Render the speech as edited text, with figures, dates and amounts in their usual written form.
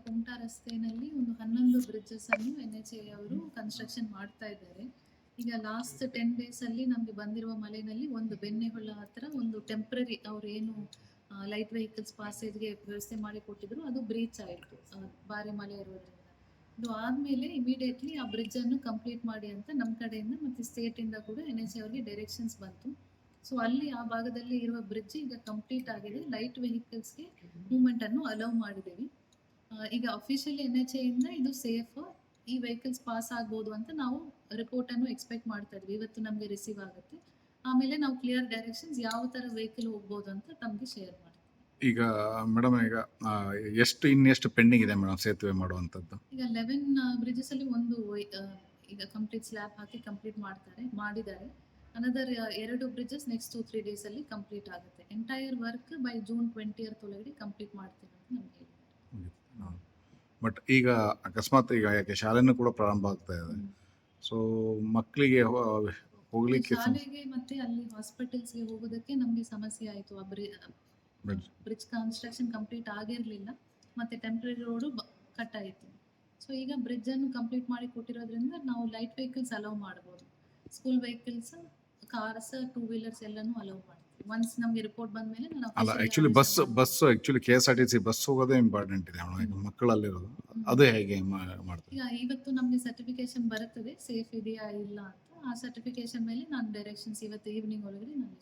ಕುಮಟಾ ರಸ್ತೆಯಲ್ಲಿ ಒಂದು 11 ಬ್ರಿಡ್ಜಸ್ ಅನ್ನು NHAI ಅವರು ಕನ್ಸ್ಟ್ರಕ್ಷನ್ ಮಾಡ್ತಾ ಇದ್ದಾರೆ. ಈಗ ಲಾಸ್ಟ್ 10 ಡೇಸ್ ಅಲ್ಲಿ ನಮಗೆ ಬಂದಿರುವ ಮಳೆನಲ್ಲಿ ಒಂದು ಬೆಣ್ಣೆಹೊಳ ಹತ್ರ ಒಂದು ಟೆಂಪ್ರರಿ ಅವ್ರು ಏನು ಲೈಟ್ ವೆಹಿಕಲ್ಸ್ ಪಾಸೇಜ್ಗೆ ವ್ಯವಸ್ಥೆ ಮಾಡಿ ಕೊಟ್ಟಿದ್ರು, ಅದು ಬ್ರೀಚ್ ಆಯಿತು ಭಾರಿ ಮಳೆ ಇರೋದ್ರಿಂದ. ಇದು ಆದಮೇಲೆ ಇಮಿಡಿಯೇಟ್ಲಿ ಆ ಬ್ರಿಡ್ಜ್ ಅನ್ನು ಕಂಪ್ಲೀಟ್ ಮಾಡಿ ಅಂತ ನಮ್ಮ ಕಡೆಯಿಂದ ಮತ್ತು ಸ್ಟೇಟಿಂದ ಕೂಡ NHAI ಅವರಿಗೆ ಡೈರೆಕ್ಷನ್ಸ್ ಬಂತು. ಸೊ ಅಲ್ಲಿ ಆ ಭಾಗದಲ್ಲಿ ಇರುವ ಬ್ರಿಡ್ಜ್ ಈಗ ಕಂಪ್ಲೀಟ್ ಆಗಿದೆ. ಲೈಟ್ ವೆಹಿಕಲ್ಸ್ಗೆ ಮೂವ್ಮೆಂಟ್ ಅನ್ನು ಅಲೌ ಮಾಡಿದ್ದೀವಿ. ಈಗ ಅಫಿಷಿಯಲಿ NHAI ಇಂದ ಇದು ಸೇಫ್, ಈ ವೆಹಿಕಲ್ಸ್ ಪಾಸ್ ಆಗ್ಬೋದು ಅಂತ ನಾವು ರಿಪೋರ್ಟ್ ಅನ್ನು ಎಕ್ಸ್ಪೆಕ್ಟ್ ಮಾಡ್ತಾ ಇದ್ವಿ. ಇವತ್ತು ನಮಗೆ ರಿಸೀವ್ ಆಗುತ್ತೆ. ಆಮೇಲೆ ನಾವು ಕ್ಲಿಯರ್ ಡೈರೆಕ್ಷನ್ಸ್ ಯಾವ ಥರ ವೆಹಿಕಲ್ ಹೋಗ್ಬೋದು ಅಂತ ತಮಗೆ ಶೇರ್ ಮಾಡ್ತೀವಿ. ಈಗ ಮೇಡಮ್, ಈಗ ಇನ್ನೆಷ್ಟು ಪೆಂಡಿಂಗ್ ಇದೆ ಮೇಡಮ್ ಸೇತುವೆ ಮಾಡುವಂಥದ್ದು? ಈಗ 11 ಬ್ರಿಡ್ಜಸ್ ಅಲ್ಲಿ ಒಂದು ಈಗ ಕಂಪ್ಲೀಟ್ ಸ್ಲ್ಯಾಬ್ ಹಾಕಿ ಕಂಪ್ಲೀಟ್ ಮಾಡಿದ್ದಾರೆ. ಅನದರ್ 2 ಬ್ರಿಡ್ಜಸ್ ನೆಕ್ಸ್ಟ್ 2-3 ಡೇಸ್ ಅಲ್ಲಿ ಕಂಪ್ಲೀಟ್ ಆಗುತ್ತೆ. Entire work by June 20th ಒಳಗಡೆ ಕಂಪ್ಲೀಟ್ ಮಾಡ್ತೀವಿ ಅಂತ ನಮಗೆ. ಬಟ್ ಈಗ ಅಕಸ್ಮಾತ್ ಈಗ ಯಾಕೆ ಶಾಲೆನೂ ಕೂಡ ಪ್ರಾರಂಭ ಆಗ್ತಾ ಇದೆ, ಸೊ ಮಕ್ಕಳಿಗೆ ಹೋಗ್ಲಿಕ್ಕೆ ಶಾಲೆಗೆ ಮತ್ತೆ ಅಲ್ಲಿ ಹಾಸ್ಪಿಟಲ್ಸ್ಗೆ ಹೋಗೋದಕ್ಕೆ ನಮಗೆ ಸಮಸ್ಯೆ ಆಯಿತು. ಆ ಬ್ರಿಡ್ಜ್ ಕನ್ಸ್ಟ್ರಕ್ಷನ್ ಕಂಪ್ಲೀಟ್ ಆಗಿರಲಿಲ್ಲ, ಮತ್ತೆ ಟೆಂಪ್ರರಿ ರೋಡು ಕಟ್ ಆಯಿತು. ಸೊ ಈಗ ಬ್ರಿಡ್ಜ್ ಅನ್ನು ಕಂಪ್ಲೀಟ್ ಮಾಡಿ ಕೊಟ್ಟಿರೋದ್ರಿಂದ ನಾವು ಲೈಟ್ ವೆಹಿಕಲ್ಸ್ ಅಲೌ ಮಾಡ್ಬೋದು. ಸ್ಕೂಲ್ ವೆಹಿಕಲ್ಸ್, ಕಾರ್ಸ್, 2 ವೀಲರ್ಸ್ ಎಲ್ಲನೂ ಅಲೌ ಮಾಡ್ತೀವಿ. ಒನ್ಸ್ ನಮಗೆ ರಿಪೋರ್ಟ್ ಬಂದ್ಮೇಲೆ ಅಲ್ಲ, actually bus actually KSRTC bus ಹೋಗೋದೇ ಇಂಪಾರ್ಟೆಂಟ್ ಇದೆ ಮಕ್ಕಳಲ್ಲಿರೋದು. ಅದೇ ಹೇಗೆ ಮಾಡ್ತೀವಿ? ಈಗ ಇವತ್ತು ನಮಗೆ ಸರ್ಟಿಫಿಕೇಶನ್ ಬರುತ್ತದೆ ಸೇಫ್ ಇದೆಯಾ ಇಲ್ಲ ಅಂತ. ಆ ಸರ್ಟಿಫಿಕೇಶನ್ ಮೇಲೆ ನಾನು ಡೈರೆಕ್ಷನ್ಸ್ ಇವತ್ತು ಈವ್ನಿಂಗ್ ಒಳಗಡೆ ನಾನು